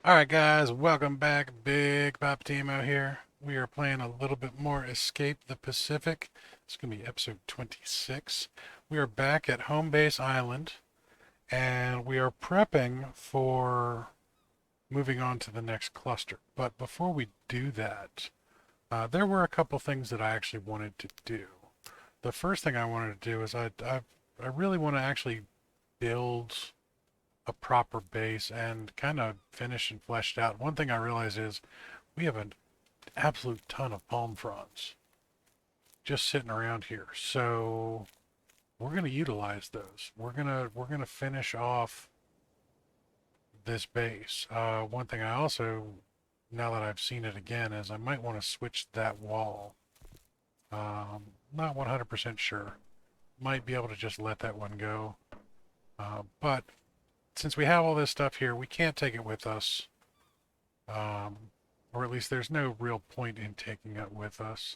Alright guys, welcome back. BigPoppaTMo here. We are playing a little bit more Escape the Pacific. It's going to be episode 26. We are back at Home Base Island, and we are prepping for moving on to the next cluster. But before we do that, there were a couple things that I actually wanted to do. The first thing I wanted to do is I really want to actually build a proper base and kind of finished and fleshed out. One thing I realize is we have an absolute ton of palm fronds just sitting around here. So we're going to utilize those. We're going to finish off this base. One thing I also, now that I've seen it again, is I might want to switch that wall. Not 100% sure. Might be able to just let that one go. But since we have all this stuff here, we can't take it with us. Or at least there's no real point in taking it with us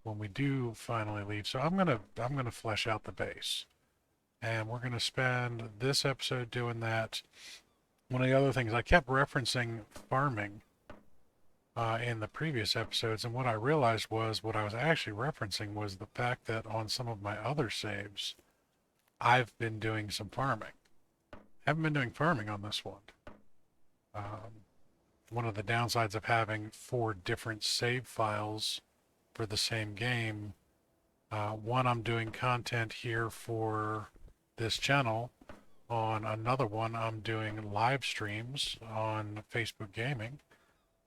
when we do finally leave. So I'm gonna flesh out the base, and we're gonna spend this episode doing that. One of the other things I kept referencing farming in the previous episodes, and what I realized was what I was actually referencing was the fact that on some of my other saves, I've been doing some farming. Haven't been doing farming on this one. Um, One of the downsides of having 4 different save files for the same game. One, I'm doing content here for this channel. On another one, I'm doing live streams on Facebook Gaming.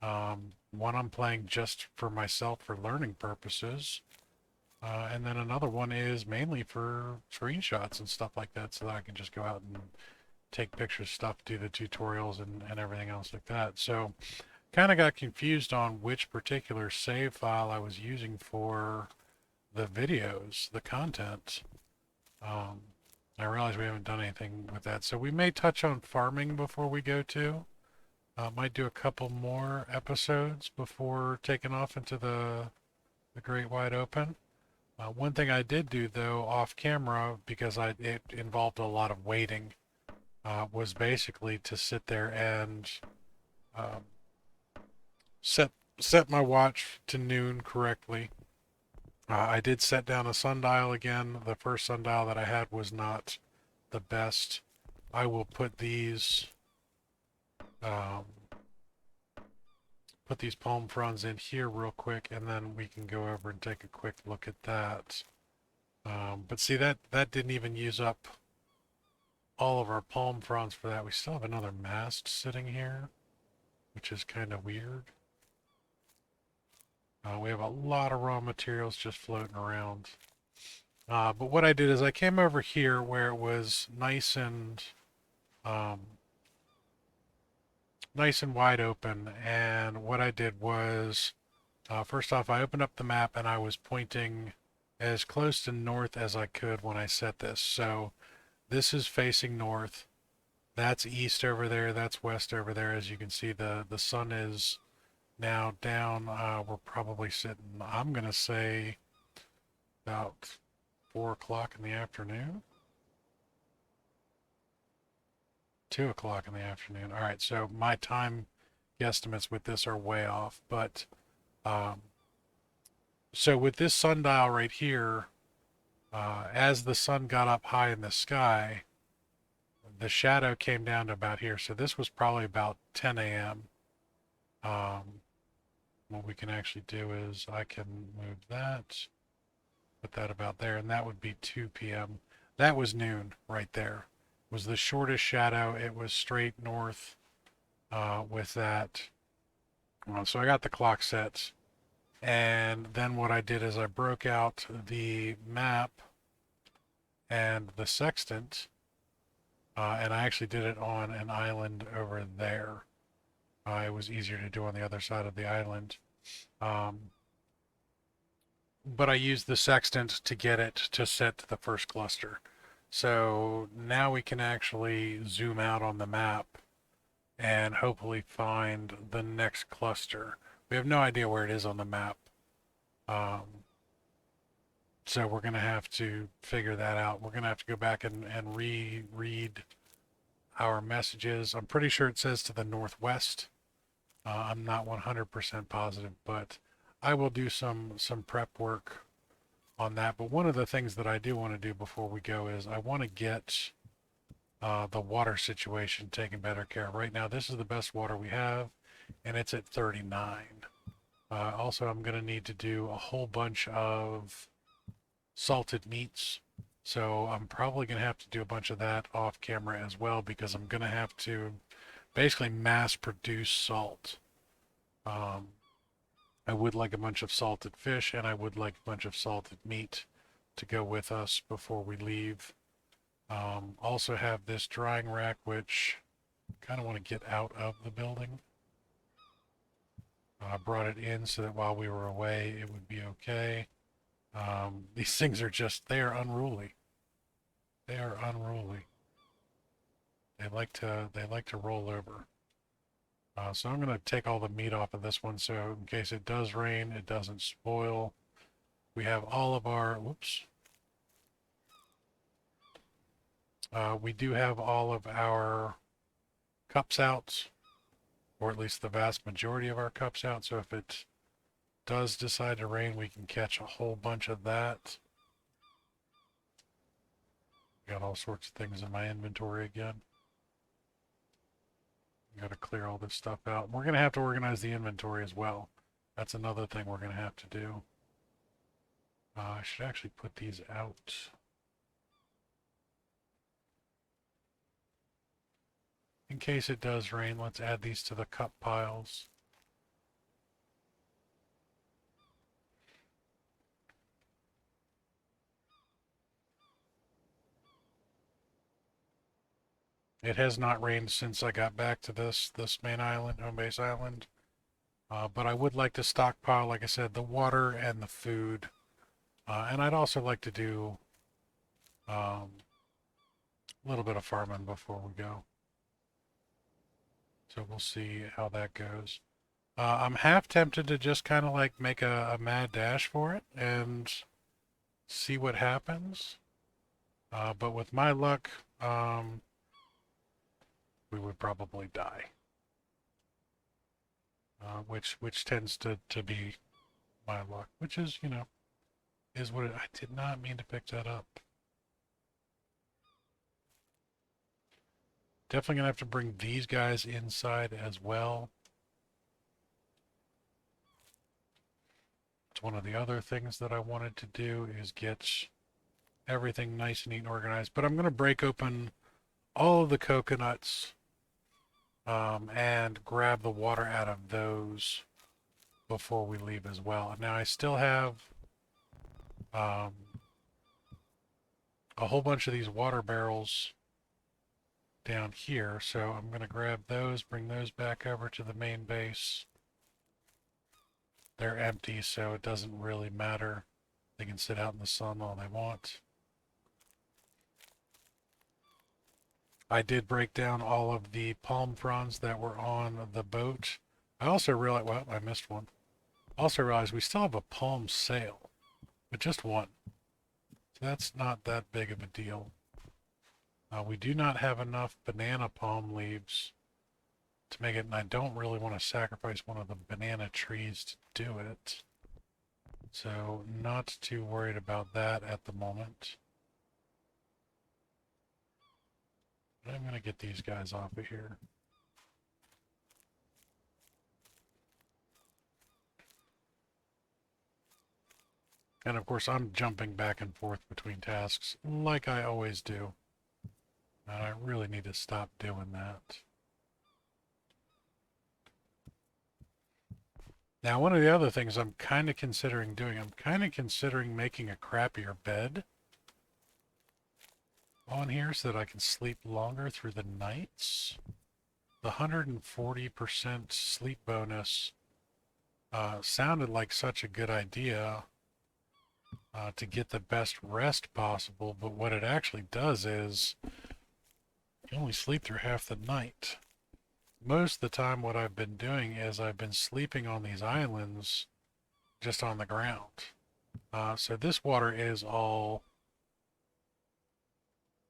One I'm playing just for myself for learning purposes. And then another one is mainly for screenshots and stuff like that so that I can just go out and take pictures, stuff, do the tutorials and everything else like that. So kind of got confused on which particular save file I was using for the videos, the content. Um, I realize we haven't done anything with that. So we may touch on farming before we go to. Might do a couple more episodes before taking off into the great wide open. One thing I did do though off camera because it involved a lot of waiting was basically to sit there and um, set set my watch to noon correctly. I did set down a sundial again. The first sundial that I had was not the best. I will um, put these palm fronds in here real quick, and then we can go over and take a quick look at that. But see that didn't even use up all of our palm fronds for that. We still have another mast sitting here, which is kind of weird. We have a lot of raw materials just floating around. But what I did is I came over here where it was um, nice and wide open. And what I did was, first off, I opened up the map and I was pointing as close to north as I could when I set this. So this is facing north. That's east over there. That's west over there. As you can see, the sun is now down. We're probably sitting, I'm going to say, about 4 o'clock in the afternoon. 2 o'clock in the afternoon. All right, so my time guesstimates with this are way off. But um, so with this sundial right here, as the sun got up high in the sky, the shadow came down to about here. So this was probably about 10 a.m. What we can actually do is I can move that, put that about there, and that would be 2 p.m. That was noon right there. Was the shortest shadow. It was straight north with that. So I got the clock set. And then what I did is I broke out the map and the sextant. And I actually did it on an island over there. It was easier to do on the other side of the island. Um, but I used the sextant to get it to set to the first cluster. So now we can actually zoom out on the map and hopefully find the next cluster. We have no idea where it is on the map. Um, so we're going to have to figure that out. We're going to have to go back and reread our messages. I'm pretty sure it says to the northwest. I'm not 100% positive, but I will do some prep work on that. But one of the things that I do want to do before we go is I want to get the water situation taken better care of. Right now, this is the best water we have, and it's at 39. Also, I'm going to need to do a whole bunch of salted meats. So I'm probably going to have to do a bunch of that off camera as well, because I'm going to have to basically mass produce salt. I would like a bunch of salted fish, and I would like a bunch of salted meat to go with us before we leave. Also have this drying rack, which I kind of want to get out of the building. I brought it in so that while we were away, it would be okay. These things are just, they are unruly. They are unruly. They like to roll over. So I'm going to take all the meat off of this one, so in case it does rain, it doesn't spoil. We have all of our, whoops. We do have all of our cups out, or at least the vast majority of our cups out, so if it does decide to rain, we can catch a whole bunch of that. Got all sorts of things in my inventory again. Got to clear all this stuff out. We're going to have to organize the inventory as well. That's another thing we're going to have to do. I should actually put these out. In case it does rain, let's add these to the cup piles. It has not rained since I got back to this main island, home base island. But I would like to stockpile, like I said, the water and the food. And I'd also like to do a little bit of farming before we go. So we'll see how that goes. I'm half tempted to just kind of like make a mad dash for it and see what happens. But with my luck, we would probably die. Which tends to be my luck, which is, you know, is what it, I did not mean to pick that up. Definitely gonna have to bring these guys inside as well. It's one of the other things that I wanted to do is get everything nice and neat and organized. But I'm gonna break open all of the coconuts and grab the water out of those before we leave as well. Now I still have a whole bunch of these water barrels down here, so I'm going to grab those, bring those back over to the main base. They're empty, so it doesn't really matter. They can sit out in the sun all they want. I did break down all of the palm fronds that were on the boat. I also realized, well, I missed one. Also realized we still have a palm sail, but just one. So that's not that big of a deal. We do not have enough banana palm leaves to make it, and I don't really want to sacrifice one of the banana trees to do it. So not too worried about that at the moment. But I'm going to get these guys off of here. And of course I'm jumping back and forth between tasks like I always do. And I really need to stop doing that. Now, one of the other things I'm kind of considering doing, I'm kind of considering making a crappier bed on here so that I can sleep longer through the nights. The 140% sleep bonus sounded like such a good idea to get the best rest possible, but what it actually does is you only sleep through half the night. Most of the time what I've been doing is I've been sleeping on these islands just on the ground. So this water is all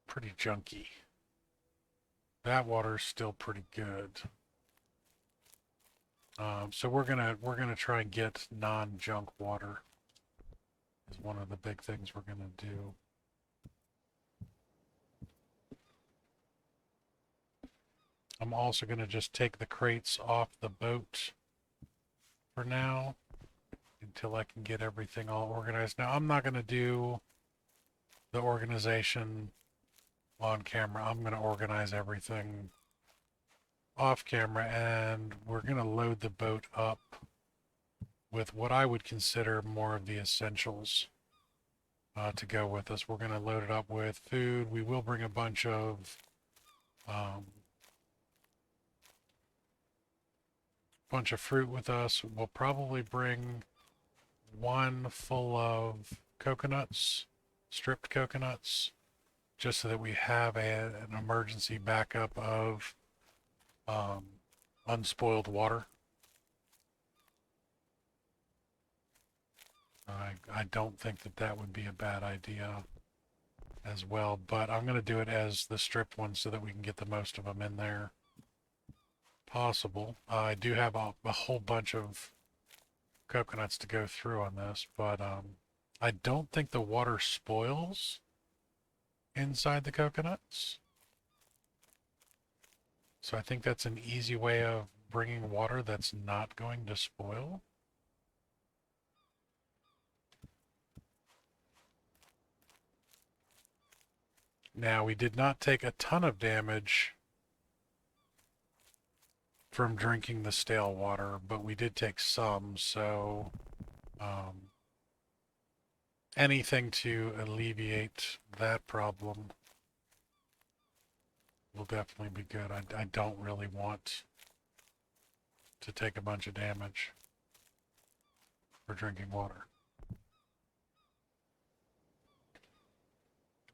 pretty junky. That water's still pretty good. So we're gonna try and get non-junk water is one of the big things we're gonna do. I'm also gonna just take the crates off the boat for now until I can get everything all organized. Now I'm not gonna do the organization on camera. I'm gonna organize everything off camera, and we're gonna load the boat up with what I would consider more of the essentials to go with us. We're going to load it up with food. We will bring a bunch of fruit with us. We'll probably bring one full of coconuts, stripped coconuts, just so that we have an emergency backup of unspoiled water. I don't think that that would be a bad idea as well, but I'm going to do it as the stripped one so that we can get the most of them in there possible. I do have a whole bunch of coconuts to go through on this, but I don't think the water spoils inside the coconuts. So I think that's an easy way of bringing water that's not going to spoil. Now, we did not take a ton of damage from drinking the stale water, but we did take some, so anything to alleviate that problem will definitely be good. I don't really want to take a bunch of damage for drinking water.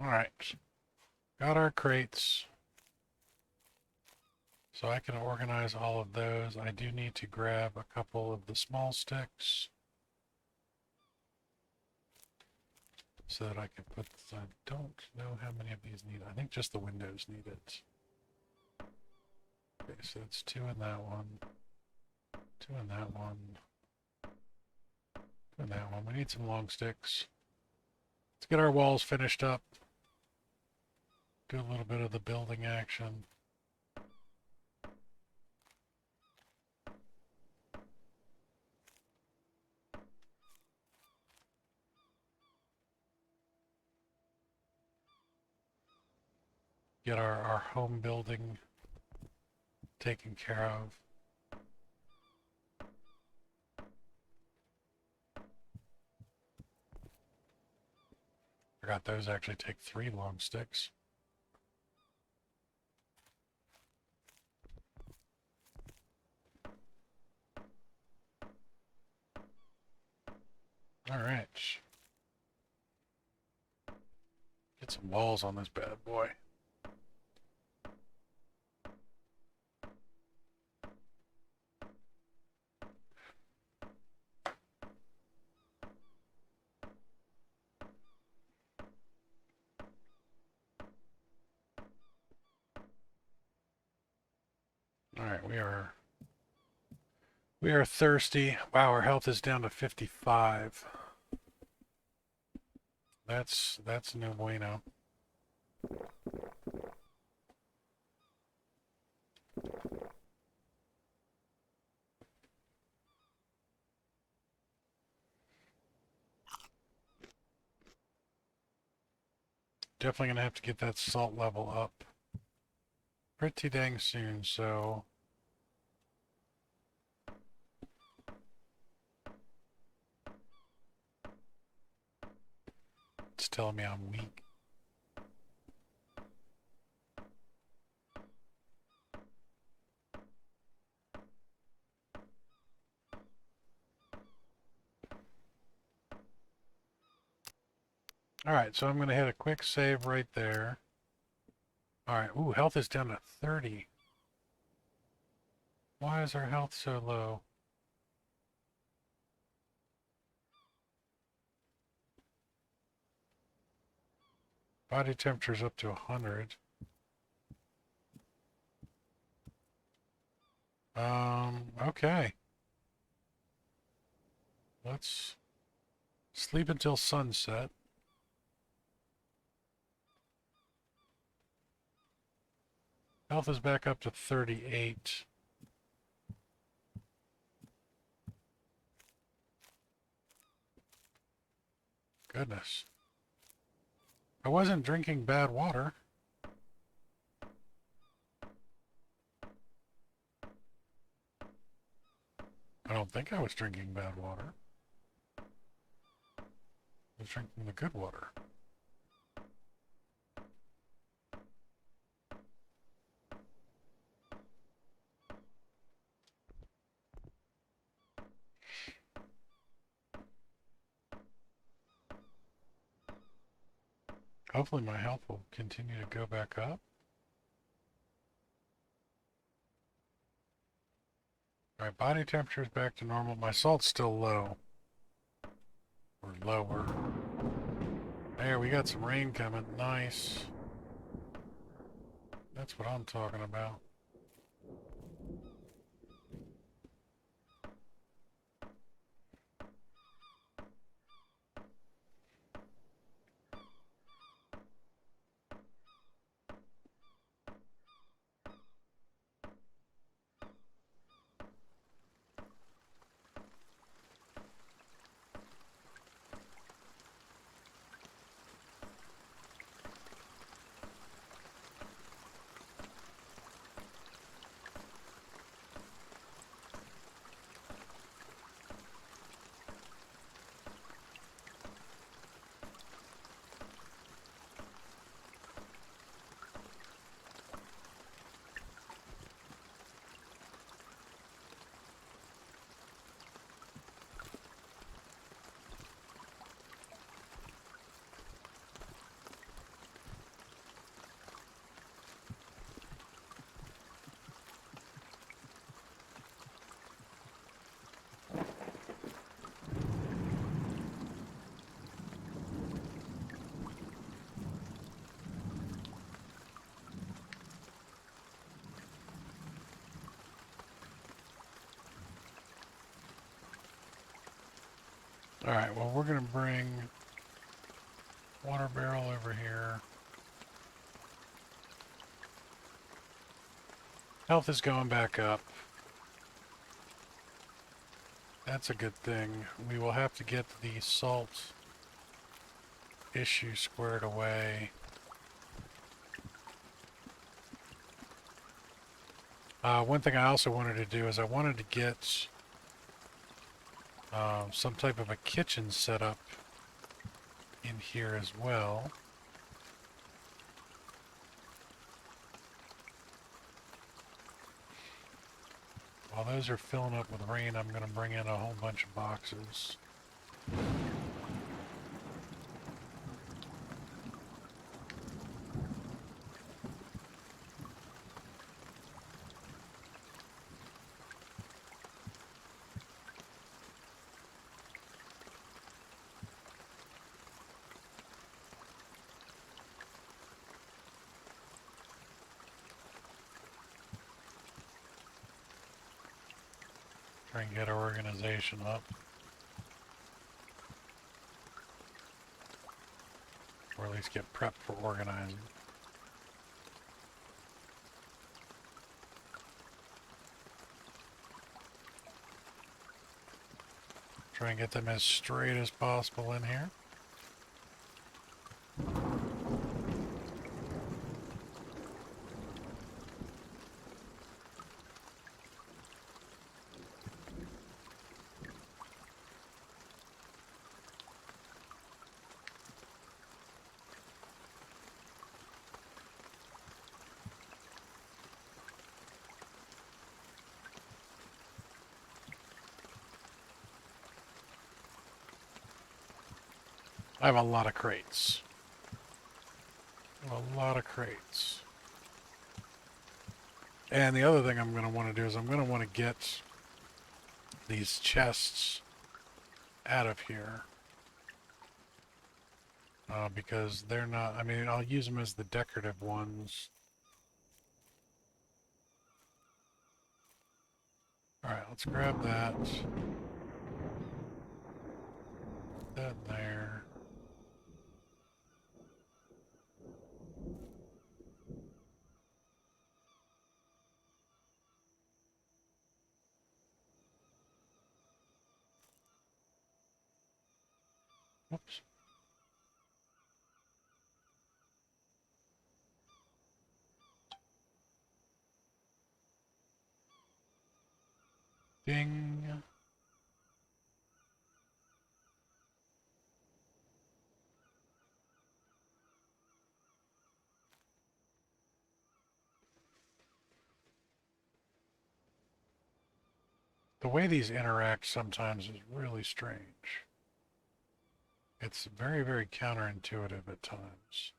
All right, got our crates. So I can organize all of those. I do need to grab a couple of the small sticks so that I can put, I don't know how many of these need. I think just the windows need it. Okay, so it's 2 in that one, 2 in that one, 2 in that one. We need some long sticks. Let's get our walls finished up. Do a little bit of the building action. Get our home building taken care of. Forgot those actually take 3 long sticks. All right. Get some walls on this bad boy. All right, we are thirsty. Wow, our health is down to 55. That's no bueno. Definitely gonna have to get that salt level up pretty dang soon, so it's telling me I'm weak. All right, so I'm gonna hit a quick save right there. All right, ooh, health is down to 30. Why is our health so low? Body temperature's up to 100. Okay. Let's sleep until sunset. Health is back up to 38. Goodness. I wasn't drinking bad water. I don't think I was drinking bad water. I was drinking the good water. Hopefully my health will continue to go back up. Alright, body temperature is back to normal. My salt's still low. Or lower. There, we got some rain coming. Nice. That's what I'm talking about. Alright, well we're going to bring water barrel over here. Health is going back up. That's a good thing. We will have to get the salt issue squared away. One thing I also wanted to do is I wanted to get some type of a kitchen set up in here as well. While those are filling up with rain, I'm going to bring in a whole bunch of boxes. Try and get our organization up. Or at least get prepped for organizing. Try and get them as straight as possible in here. I have a lot of crates. A lot of crates. And the other thing I'm going to want to do is I'm going to want to get these chests out of here. Because they're not, I mean, I'll use them as the decorative ones. Alright, let's grab that. That there. Whoops. Ding. The way these interact sometimes is really strange. It's very, very counterintuitive at times.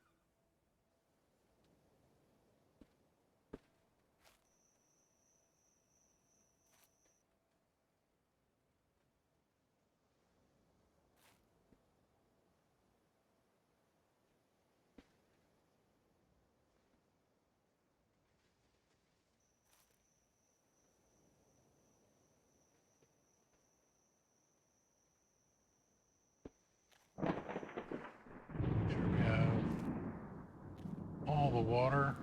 Here we have all the water.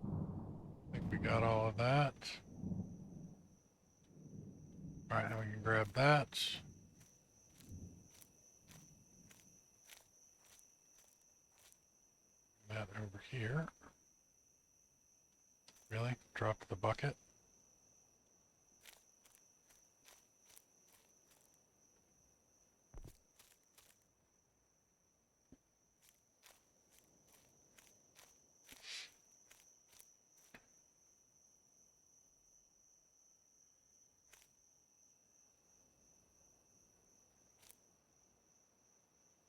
I think we got all of that. Alright, now we can grab that. That over here. Really? Drop the bucket?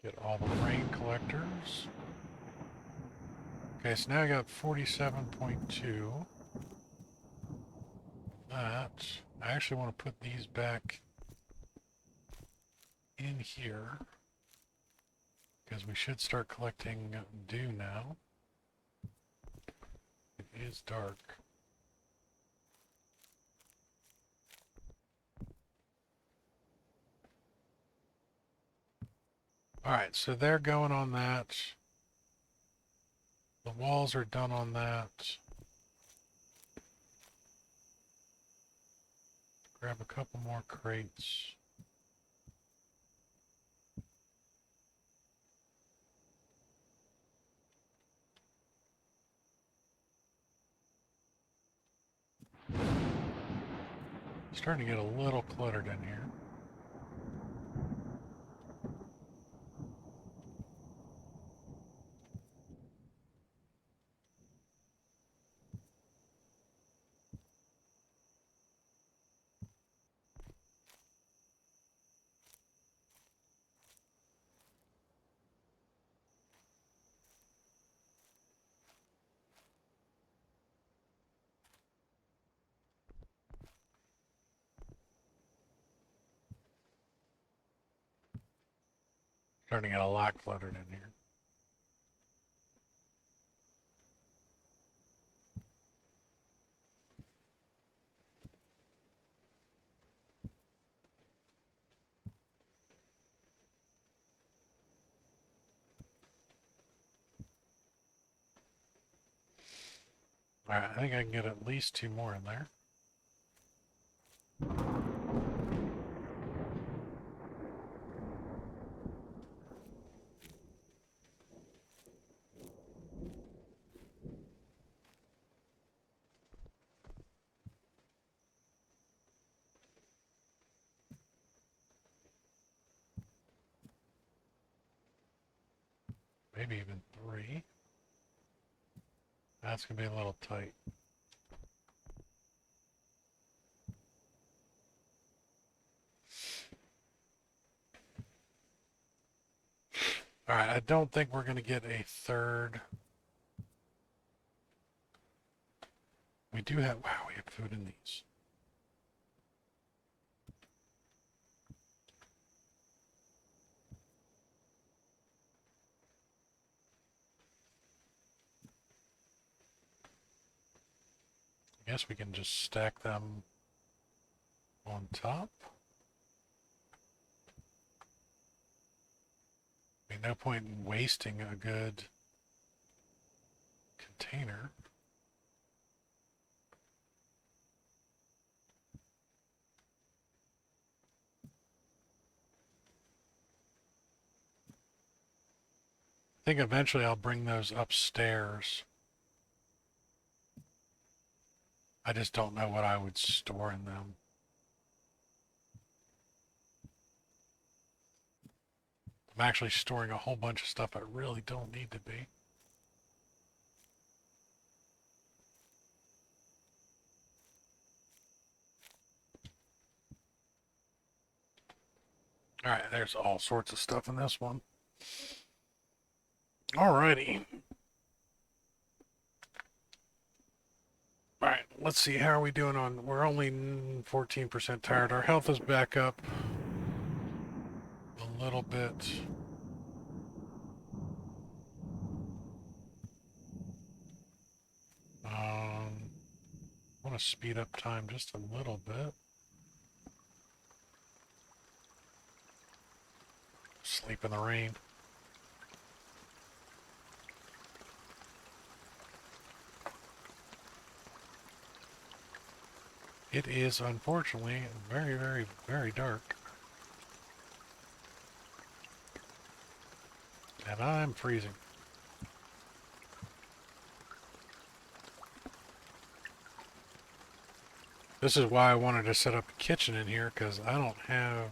Get all the rain collectors. Okay, so now I got 47.2. That. I actually want to put these back in here, because we should start collecting dew now. It is dark. Alright, so they're going on that. The walls are done on that. Grab a couple more crates. Starting to get a little cluttered in here. Starting to get a lot cluttered in here. Alright, I think I can get at least 2 more in there. Maybe even 3. That's going to be a little tight. Alright, I don't think we're going to get a third. We do have, wow, we have food in these. I guess we can just stack them on top. I mean, no point in wasting a good container. I think eventually I'll bring those upstairs. I just don't know what I would store in them. I'm actually storing a whole bunch of stuff I really don't need to be. All right, there's all sorts of stuff in this one. Alrighty. All right, let's see. How are we doing on? We're only 14% tired. Our health is back up a little bit. I want to speed up time just a little bit. Sleep in the rain. It is unfortunately very, very, very dark. And I'm freezing. This is why I wanted to set up a kitchen in here, because I don't have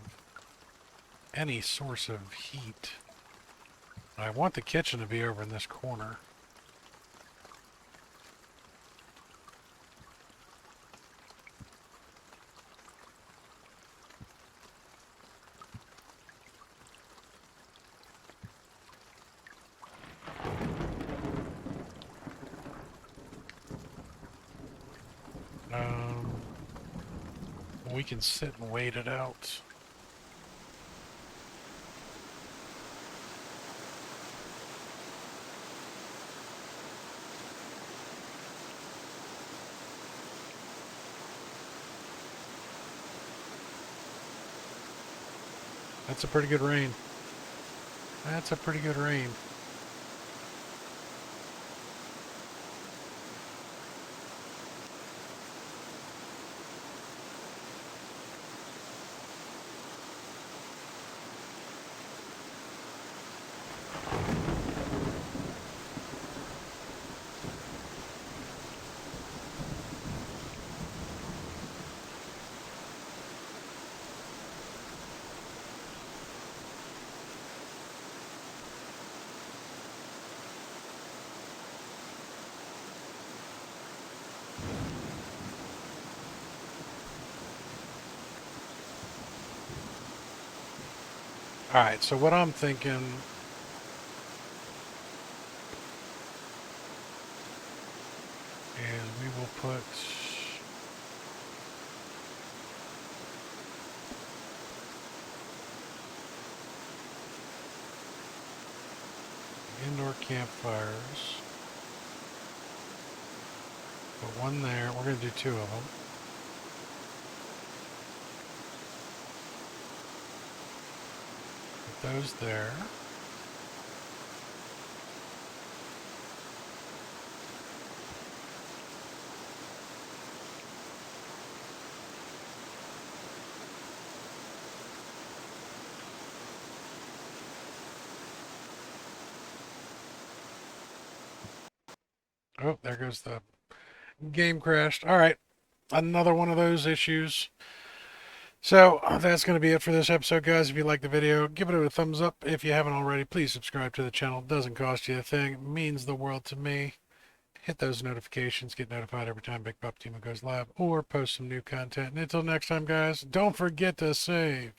any source of heat. I want the kitchen to be over in this corner. We can sit and wait it out. That's a pretty good rain. That's a pretty good rain. Alright, so what I'm thinking is we will put indoor campfires. Put one there. We're going to do two of them. Put those there. Oh, there goes the game crashed. All right, another one of those issues. So that's going to be it for this episode, guys. If you like the video, give it a thumbs up. If you haven't already, please subscribe to the channel. It doesn't cost you a thing. It means the world to me. Hit those notifications. Get notified every time BigPoppaTMo goes live or post some new content. And until next time, guys, don't forget to save.